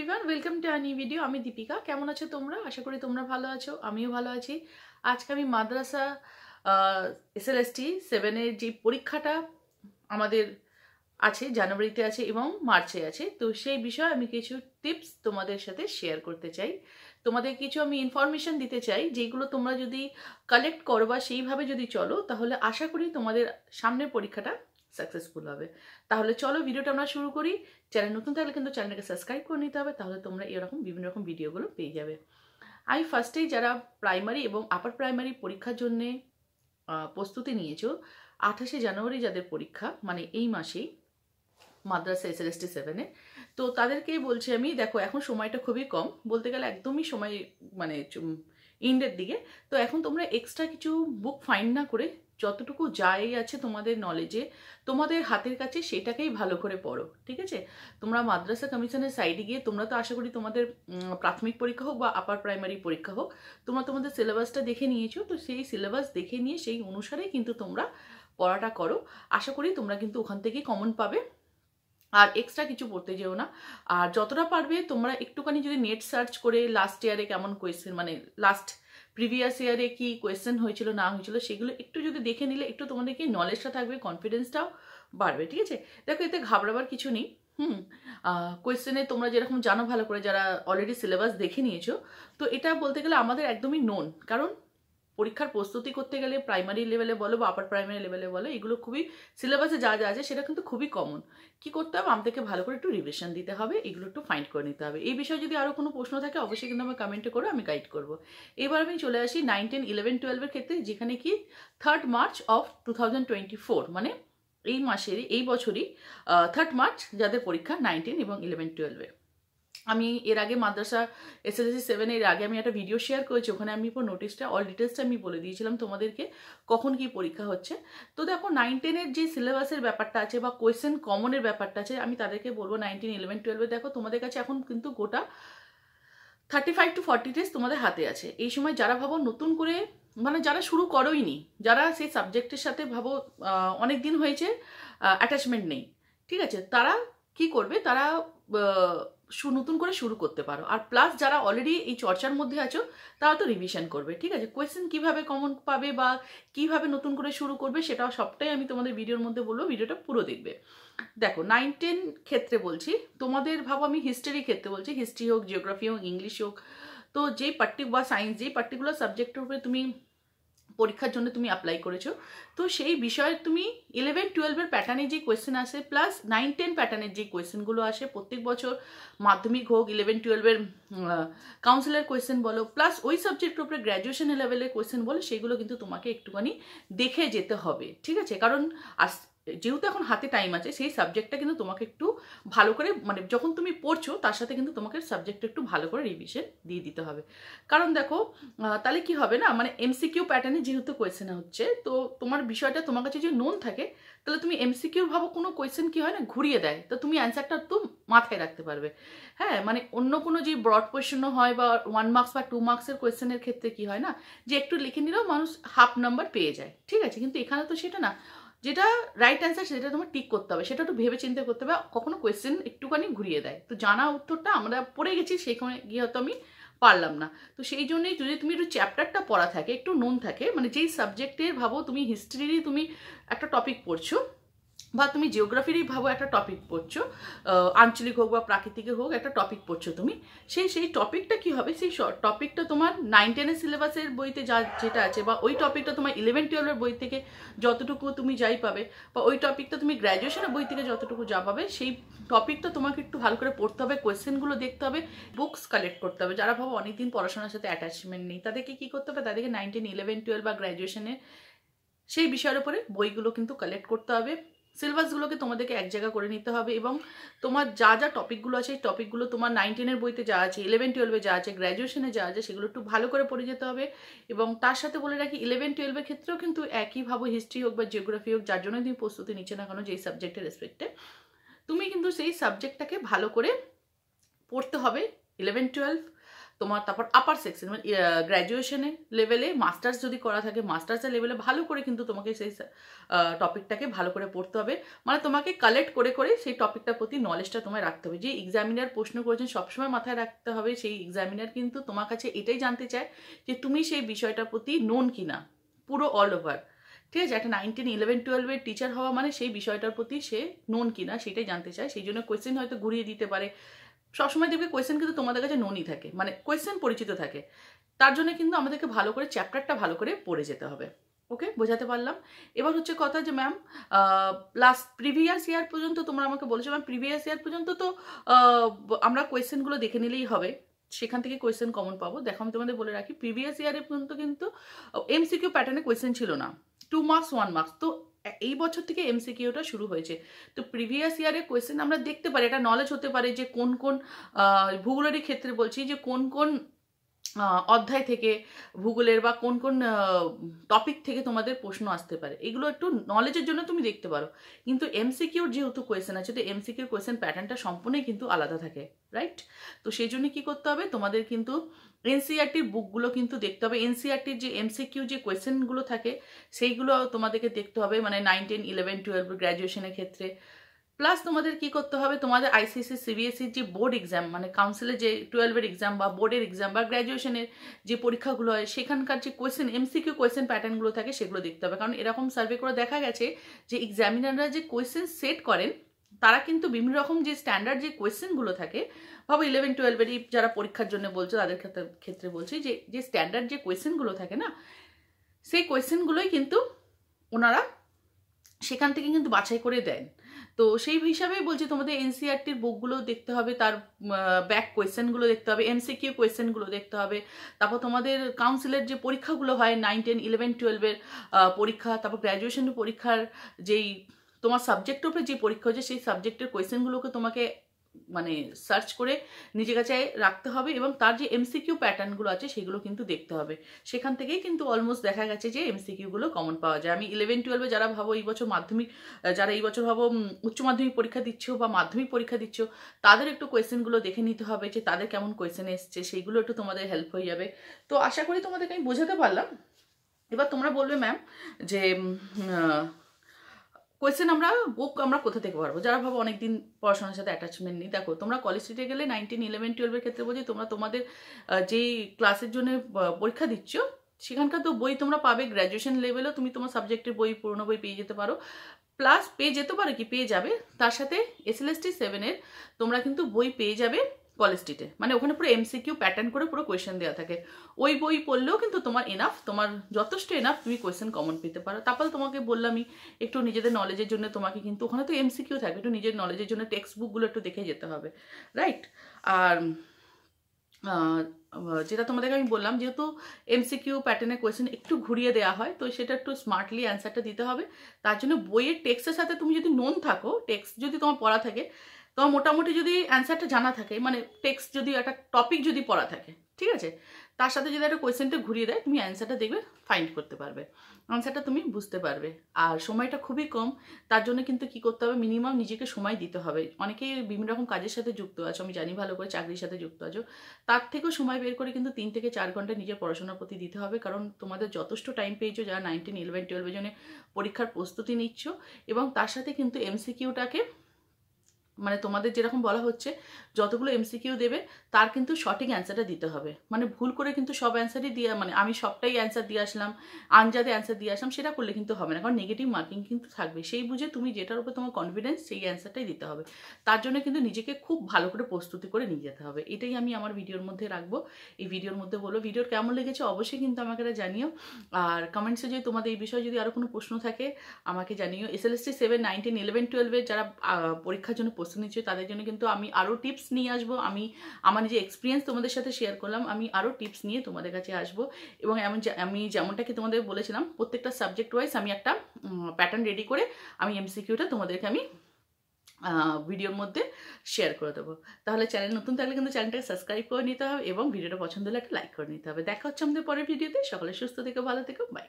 Everyone, welcome to a new video. আমি দীপিকা। কেমন আছো তোমরা? আশা করি তোমরা ভালো আছো, আমিও ভালো আছি। আজকে আমি মাদ্রাসা এসএলএসটি 7 এর যে পরীক্ষাটা আমাদের আছে, জানুয়ারিতে আছে এবং মার্চে আছে, তো সেই বিষয়ে আমি কিছু টিপস তোমাদের সাথে শেয়ার করতে চাই। তোমাদের কিছু আমি ইনফরমেশন দিতে চাই, যেগুলো তোমরা যদি কালেক্ট করো বা সেইভাবে যদি চলো, তাহলে আশা করি তোমাদের সামনের পরীক্ষাটা সাকসেসফুল হবে। তাহলে চলো ভিডিওটা আমরা শুরু করি। চ্যানেল নতুন থাকলে কিন্তু চ্যানেলটাকে সাবস্ক্রাইব করে নিতে হবে, তাহলে তোমরা এরকম বিভিন্ন রকম ভিডিওগুলো পেয়ে যাবে। আমি ফার্স্টেই যারা প্রাইমারি এবং আপার প্রাইমারি পরীক্ষার জন্যে প্রস্তুতি নিয়েছো, 28শে জানুয়ারি যাদের পরীক্ষা, মানে এই মাসেই মাদ্রাসা এসএলএসটি 7-এ, তো তাদেরকেই বলছি আমি, দেখো এখন সময়টা খুবই কম, বলতে গেলে একদমই সময় মানে ইন্ডের দিকে। তো এখন তোমরা এক্সট্রা কিছু বুক ফাইন্ড না করে যতটুকু যাই আছে তোমাদের নলেজে, তোমাদের হাতের কাছে, সেটাকেই ভালো করে পড়ো, ঠিক আছে? তোমরা মাদ্রাসা কমিশনের সাইডে গিয়ে, তোমরা তো আশা করি তোমাদের প্রাথমিক পরীক্ষা হোক বা আপার প্রাইমারি পরীক্ষা হোক, তোমরা তোমাদের সিলেবাসটা দেখে নিয়েছো, তো সেই সিলেবাস দেখে নিয়ে সেই অনুসারেই কিন্তু তোমরা পড়াটা করো। আশা করি তোমরা কিন্তু ওখান থেকেই কমন পাবে, আর এক্সট্রা কিছু পড়তে যেও না। আর যতটা পারবে তোমরা একটুখানি যদি নেট সার্চ করে লাস্ট ইয়ারে কেমন কোয়েশ্চেন, মানে লাস্ট প্রিভিয়াস ইয়ারে কি কোয়েশ্চেন হয়েছিল না হয়েছিল, সেগুলো একটু যদি দেখে নিলে একটু তোমাদের কি নলেজটা থাকবে, কনফিডেন্সটাও বাড়বে, ঠিক আছে? দেখো, এতে ঘাবড়াবার কিছু নেই। কোয়েশ্চেনে তোমরা যেরকম জানো ভালো করে, যারা অলরেডি সিলেবাস দেখে নিয়েছো, তো এটা বলতে গেলে আমাদের একদমই নোন। কারণ পরীক্ষার প্রস্তুতি করতে গেলে প্রাইমারি লেভেলে বলো বা আপার প্রাইমারি লেভেলে বলো, এগুলো খুবই সিলেবাসে যা যা আছে সেটা কিন্তু খুবই কমন। কি করতে হবে, আমাদেরকে ভালো করে একটু রিভিশন দিতে হবে, এগুলো একটু ফাইন্ড করে নিতে হবে। এই বিষয়ে যদি আরও কোনো প্রশ্ন থাকে অবশ্যই কিন্তু আমার কমেন্টে করো, আমি গাইড করবো। এবার আমি চলে আসি 9, 10, 11, 12-এর ক্ষেত্রে, যেখানে কি 3rd মার্চ অফ 2024, মানে এই মাসেরই, এই বছরই 3rd মার্চ যাদের পরীক্ষা 9, 10 এবং 11, 12-এ। আমি এর আগে মাদ্রাসা এসএলএসটি 7 এর আগে আমি একটা ভিডিও শেয়ার করেছি, ওখানে আমি পুরো নোটিশটা, অল ডিটেলসটা আমি বলে দিয়েছিলাম তোমাদেরকে কখন কি পরীক্ষা হচ্ছে। তো দেখো, 9, 10-এর যে সিলেবাসের ব্যাপারটা আছে বা কোয়েশ্চেন কমনের ব্যাপারটা আছে, আমি তাদেরকে বলবো 9, 10, 11, 12-এ দেখো, তোমাদের কাছে এখন কিন্তু গোটা 35 to 40 ডেজ তোমাদের হাতে আছে। এই সময় যারা ভাবো নতুন করে, মানে যারা শুরু করোইনি, যারা সেই সাবজেক্টের সাথে ভাবো অনেক দিন হয়েছে অ্যাটাচমেন্ট নেই, ঠিক আছে, তারা কি করবে, তারা নতুন করে শুরু করতে পারো। আর প্লাস যারা অলরেডি এই চর্চার মধ্যে আছো, তারা তো রিভিশন করবে, ঠিক আছে? কোয়েশ্চেন কিভাবে কমন পাবে বা কিভাবে নতুন করে শুরু করবে, সেটা সবটাই আমি তোমাদের ভিডিওর মধ্যে বলবো, ভিডিওটা পুরো দেখবে। দেখো, 9, 10 ক্ষেত্রে বলছি, তোমাদের ভাবো, আমি হিস্ট্রি ক্ষেত্রে বলছি, হিস্ট্রি হোক, জিওগ্রাফি হোক, ইংলিশ হোক, তো যেই বা সায়েন্স, যেই পার্টিকুলার সাবজেক্টের উপরে তুমি পরীক্ষার জন্য তুমি অ্যাপ্লাই করেছো, তো সেই বিষয়ে তুমি 11, 12-এর প্যাটার্নে যে কোয়েশ্চেন আসে, প্লাস 9, 10 প্যাটার্নের যে কোয়েশ্চেনগুলো আসে প্রত্যেক বছর, মাধ্যমিক হোক, 11, 12-এর কাউন্সিলের কোয়েশ্চেন বলো, প্লাস ওই সাবজেক্টের উপরে গ্র্যাজুয়েশন লেভেলের কোয়েশ্চেন বলো, সেগুলো কিন্তু তোমাকে একটুখানি দেখে যেতে হবে, ঠিক আছে? কারণ যেহেতু এখন হাতে টাইম আছে, সেই সাবজেক্টটা কিন্তু তোমাকে একটু ভালো করে, মানে যখন তুমি পড়ছো তার সাথে কিন্তু তোমাকে সাবজেক্টটা একটু ভালো করে রিভিশন দিয়ে দিতে হবে। কারণ দেখো, তাহলে কি হবে না, মানে এমসিকিউ প্যাটার্নে যেহেতু কোয়েশ্চেন হচ্ছে, তো তোমার বিষয়টা তোমার কাছে যদি নোন থাকে, তাহলে তুমি এমসিকিউ ভাবো কোনো কোয়েশ্চেন কি হয় না, ঘুরিয়ে দেয়, তো তুমি অ্যান্সারটা তো মাথায় রাখতে পারবে। হ্যাঁ, মানে অন্য কোনো যে ব্রড কোয়েশ্চেনও হয় বা 1 মার্কস বা 2 মার্কসের কোয়েশ্চেনের ক্ষেত্রে কি হয় না, যে একটু লিখে নিলেও মানুষ হাফ নাম্বার পেয়ে যায়, ঠিক আছে? কিন্তু এখানে তো সেটা না, যেটা রাইট অ্যান্সার সেটা তোমার টিক করতে হবে, সেটা একটু ভেবে চিন্তে করতে হবে। কখনো কোয়েশ্চেন একটুখানি ঘুরিয়ে দেয়, তো জানা উত্তরটা আমরা পড়ে গেছি, সেখানে গিয়ে হয়তো আমি পারলাম না। তো সেই জন্যই যদি তুমি একটু চ্যাপ্টারটা পড়া থাকে, একটু নোন থাকে, মানে যেই সাবজেক্টের ভাবো তুমি হিস্ট্রিরই তুমি একটা টপিক পড়ছো, বা তুমি জিওগ্রাফিরই ভাবো একটা টপিক পড়ছো, আঞ্চলিক হোক বা প্রাকৃতিক হোক, একটা টপিক পড়ছো তুমি, সেই টপিকটা কি হবে, সেই টপিকটা তোমার 9, 10-এর সিলেবাসের বইতে যেটা আছে, বা ওই টপিকটা তোমার 11, 12-এর বই থেকে যতটুকু তুমি যাই পাবে, বা ওই টপিকটা তুমি গ্র্যাজুয়েশনের বই থেকে যতটুকু যা পাবে, সেই টপিকটা তোমাকে একটু ভালো করে পড়তে হবে, কোয়েশ্চেনগুলো দেখতে হবে, বুকস কালেক্ট করতে হবে। যারা ভাবো অনেকদিন পড়াশোনার সাথে অ্যাটাচমেন্ট নেই, তাদেরকে কি করতে হবে, তাদেরকে 9, 10, 11, 12 বা গ্র্যাজুয়েশনের সেই বিষয়ের উপরে বইগুলো কিন্তু কালেক্ট করতে হবে। সিলেবাসগুলোকে তোমাদেরকে এক জায়গা করে নিতে হবে, এবং তোমার যা যা টপিকগুলো আছে, এই টপিকগুলো তোমার 9, 10-এর বইতে যা আছে, 11, 12-এ যা আছে, গ্র্যাজুয়েশনে যা আছে, সেগুলো একটু ভালো করে পড়ে যেতে হবে। এবং তার সাথে বলে রাখি, 11, 12-এর ক্ষেত্রেও কিন্তু একই ভাবো, হিস্ট্রি হোক বা জিওগ্রাফি হোক, যার জন্য তুমি প্রস্তুতি নিচ্ছ না কেন, যেই সাবজেক্টের রেসপেক্টে, তুমি কিন্তু সেই সাবজেক্টটাকে ভালো করে পড়তে হবে। 11, 12 তোমার তারপর আপার সেকশন মানে গ্র্যাজুয়েশনে লেভেলে মাস্টার্স যদি করা থাকে মাস্টার্সের লেভেলে ভালো করে কিন্তু তোমাকে সেই টপিকটাকে ভালো করে পড়তে হবে, মানে তোমাকে কালেক্ট করে করে সেই টপিকটার প্রতি নলেজটা তোমায় রাখতে হবে। যে এক্সামিনার প্রশ্ন করেছেন সবসময় মাথায় রাখতে হবে, সেই এক্সামিনার কিন্তু তোমার কাছে এটাই জানতে চায় যে তুমি সেই বিষয়টার প্রতি নোন কিনা পুরো অল ওভার। ঠিক আছে, একটা 9, 10, 11, 12-এর টিচার হওয়া মানে সেই বিষয়টার প্রতি সে নোন কিনা সেটাই জানতে চায়। সেই জন্য কোয়েশ্চেন হয়তো ঘুরিয়ে দিতে পারে। সবসময় দেখবে কোয়েশ্চেন কিন্তু তোমাদের কাছে নোনই থাকে, মানে কোয়েশ্চেন পরিচিত থাকে। তার জন্য কিন্তু আমাদেরকে ভালো করে চ্যাপ্টারটা ভালো করে পড়ে যেতে হবে। ওকে, বোঝাতে পারলাম। এবার হচ্ছে কথা যে ম্যাম লাস্ট প্রিভিয়াস ইয়ার পর্যন্ত তোমরা আমাকে বলেছো ম্যাম প্রিভিয়াস ইয়ার পর্যন্ত তো আমরা কোয়েশ্চেনগুলো দেখে নিলেই হবে, সেখান থেকে কোয়েশ্চেন কমন পাবো। দেখো আমি তোমাদের বলে রাখি, প্রিভিয়াস ইয়ারের পর্যন্ত কিন্তু এমসিকিউ প্যাটার্নে কোয়েশ্চেন ছিল না, 2 মার্কস 1 মার্কস। তো এই বছর থেকে এমসিকিউটা শুরু হয়েছে। তো প্রিভিয়াস ইয়ারের কোয়েশ্চেন আমরা দেখতে পারি, এটা নলেজ হতে পারে যে কোন কোন ভূগোলের ক্ষেত্রে বলছি যে কোন কোন অধ্যায় থেকে ভূগোলের বা কোন কোন টপিক থেকে তোমাদের প্রশ্ন আসতে পারে, এগুলো একটু নলেজের জন্য তুমি দেখতে পারো। কিন্তু এমসিকিউর যেহেতু কোয়েশ্চেন আছে, তো এমসিকিউর কোয়েশ্চেন প্যাটার্নটা সম্পূর্ণই কিন্তু আলাদা থাকে, রাইট? তো সেই জন্য কী করতে হবে, তোমাদের কিন্তু এনসিইআরটির বুকগুলো কিন্তু দেখতে হবে। এনসিইআরটির যে এমসিকিউ যে কোয়েশ্চেনগুলো থাকে সেইগুলো তোমাদেরকে দেখতে হবে, মানে 9, 10, 11, 12 গ্র্যাজুয়েশনের ক্ষেত্রে। প্লাস তোমাদের কি করতে হবে, তোমাদের আইসিএসসি সিবিএসসির যে বোর্ড এক্সাম, মানে কাউন্সিলের যে 12-এর এক্সাম বা বোর্ডের এক্সাম বা গ্র্যাজুয়েশনের যে পরীক্ষাগুলো হয় সেখানকার যে কোয়েশ্চেন এমসিকিউ কোয়েশ্চেন প্যাটার্নগুলো থাকে সেগুলো দেখতে হবে। কারণ এরকম সার্ভে করে দেখা গেছে যে এক্সামিনাররা যে কোয়েশ্চেন সেট করেন তারা কিন্তু বিভিন্ন রকম যে স্ট্যান্ডার্ড যে কোয়েশ্চেনগুলো থাকে, ভাবো 11, 12-এরই যারা পরীক্ষার জন্য বলছো তাদের ক্ষেত্রে বলছি যে স্ট্যান্ডার্ড যে কোয়েশ্চেনগুলো থাকে না, সেই কোয়েশ্চেনগুলোই কিন্তু ওনারা সেখান থেকে কিন্তু বাছাই করে দেন। তো সেই হিসাবেই বলছি তোমাদের এনসিইআরটির বুকগুলো দেখতে হবে, তার ব্যাক কোয়েশ্চেনগুলো দেখতে হবে, এমসিকিউ কোয়েশ্চেনগুলো দেখতে হবে। তারপর তোমাদের কাউন্সিলের যে পরীক্ষাগুলো হয় 9, 10, 11, 12-এর পরীক্ষা, তারপর গ্র্যাজুয়েশনের পরীক্ষার যেই তোমার সাবজেক্টের উপরে যে পরীক্ষা হচ্ছে সেই সাবজেক্টের কোয়েশ্চেনগুলোকে তোমাকে মানে সার্চ করে নিজের কাছে রাখতে হবে, এবং তার যে এমসিকিউ প্যাটার্নগুলো আছে সেগুলো কিন্তু দেখতে হবে। সেখান থেকেই কিন্তু অলমোস্ট দেখা গেছে যে এমসিকিউগুলো কমন পাওয়া যায়। আমি 11, 12-এ যারা ভাবো এই বছর মাধ্যমিক, যারা এই বছর ভাবো উচ্চ মাধ্যমিক পরীক্ষা দিচ্ছ বা মাধ্যমিক পরীক্ষা দিচ্ছ, তাদের একটু কোয়েশ্চেনগুলো দেখে নিতে হবে যে তাদের কেমন কোয়েশ্চেন এসছে, সেইগুলো একটু তোমাদের হেল্প হয়ে যাবে। তো আশা করি তোমাদেরকে আমি বোঝাতে পারলাম। এবার তোমরা বলবে ম্যাম যে কোয়েশ্চেন আমরা কোথা থেকে পারবো, যারা ভাবো অনেকদিন পড়াশোনার সাথে অ্যাটাচমেন্ট নেই। দেখো তোমরা কলেজ স্ট্রিটে গেলে 9, 10, 11, 12-এর ক্ষেত্রে বলছি তোমরা তোমাদের যেই ক্লাসের জন্য পরীক্ষা দিচ্ছ সেখানকার তো বই তোমরা পাবে। গ্র্যাজুয়েশন লেভেলেও তুমি তোমার সাবজেক্টের বই পুরোনো বই পেয়ে যেতে পারো, প্লাস পেয়ে যাবে তার সাথে SLST 7-এর তোমরা কিন্তু বই পেয়ে যাবে কলেজ স্ট্রিটে। মানে ওখানে পুরো এমসিকিউ প্যাটার্ন করে পুরো কোয়েশ্চেন দেওয়া থাকে। ওই বই পড়লেও কিন্তু তোমার এনাফ, তোমার যথেষ্ট এনাফ, তুমি কোয়েশ্চেন কমন পেতে পারো। তারপরে তোমাকে বললামই একটু নিজেদের নলেজের জন্য তোমাকে কিন্তু ওখানে তো এমসিকিউ থাকবে, একটু নিজের নলেজের জন্য টেক্সট বুকগুলো একটু দেখে যেতে হবে, রাইট? আর যেটা তোমাদেরকে আমি বললাম, যেহেতু এমসিকিউ প্যাটার্নের কোয়েশ্চেন একটু ঘুরিয়ে দেওয়া হয়, তো সেটা একটু স্মার্টলি অ্যান্সারটা দিতে হবে। তার জন্য বইয়ের টেক্সটের সাথে তুমি যদি নোন থাকো, টেক্সট যদি তোমার পড়া থাকে, তোমার মোটামুটি যদি অ্যান্সারটা জানা থাকে, মানে টেক্সট যদি একটা টপিক যদি পড়া থাকে, ঠিক আছে, তার সাথে যদি একটা কোয়েশ্চেনটা ঘুরিয়ে দেয় তুমি অ্যান্সারটা দেখবে ফাইন্ড করতে পারবে, অ্যান্সারটা তুমি বুঝতে পারবে। আর সময়টা খুবই কম, তার জন্য কিন্তু কি করতে হবে, মিনিমাম নিজেকে সময় দিতে হবে। অনেকেই বিভিন্ন রকম কাজের সাথে যুক্ত আছো, আমি জানি ভালো করে, চাকরির সাথে যুক্ত আছো, তার থেকেও সময় বের করে কিন্তু 3 থেকে 4 ঘন্টা নিজের পড়াশোনার প্রতি দিতে হবে। কারণ তোমাদের যথেষ্ট টাইম পেয়েছো যারা 9, 10, 11, 12-এর জন্য পরীক্ষার প্রস্তুতি নিচ্ছ, এবং তার সাথে কিন্তু এমসিকিউটাকে মানে তোমাদের যেরকম বলা হচ্ছে যতগুলো এমসিকিউ দেবে তার কিন্তু সঠিক অ্যান্সারটা দিতে হবে। মানে ভুল করে কিন্তু সব অ্যান্সারই দিয়ে, মানে আমি সবটাই অ্যান্সার দিয়ে আসলাম, আনজাদে অ্যান্সার দিয়ে আসলাম, সেটা করলে কিন্তু হবে না। কারণ নেগেটিভ মার্কিং কিন্তু থাকবে, সেই বুঝে তুমি যেটার উপর তোমার কনফিডেন্স সেই অ্যান্সারটাই দিতে হবে। তার জন্য কিন্তু নিজেকে খুব ভালো করে প্রস্তুতি করে নিয়ে যেতে হবে। এটাই আমি আমার ভিডিওর মধ্যে রাখবো। এই ভিডিওর মধ্যে বলো ভিডিওর কেমন লেগেছে অবশ্যই কিন্তু আমাকে এটা জানিও। আর কমেন্টসে যদি তোমাদের এই বিষয়ে যদি আরও কোনো প্রশ্ন থাকে আমাকে জানিও। SLST 7, 9, 10, 11, 12-এর যারা পরীক্ষার জন্য প্রস্তুতি নিচ্ছে তাদের জন্য কিন্তু আমি আরও টিপস নিয়ে আসবো। আমি আমার নিজে এক্সপিরিয়েন্স তোমাদের সাথে শেয়ার করলাম, আমি আরও টিপস নিয়ে তোমাদের কাছে আসবো। এবং আমি যেমনটা কি তোমাদের বলেছিলাম, প্রত্যেকটা সাবজেক্ট ওয়াইজ আমি একটা প্যাটার্ন রেডি করে আমি এমসিকিউটা তোমাদেরকে আমি ভিডিওর মধ্যে শেয়ার করে দেবো। তাহলে চ্যানেল নতুন থাকলে কিন্তু চ্যানেলটাকে সাবস্ক্রাইব করে নিতে হবে এবং ভিডিওটা পছন্দ হলে একটা লাইক করে নিতে হবে। দেখা হচ্ছে আমাদের পরের ভিডিওতে। সকলে সুস্থ থেকো, ভালো থেকো, বাই।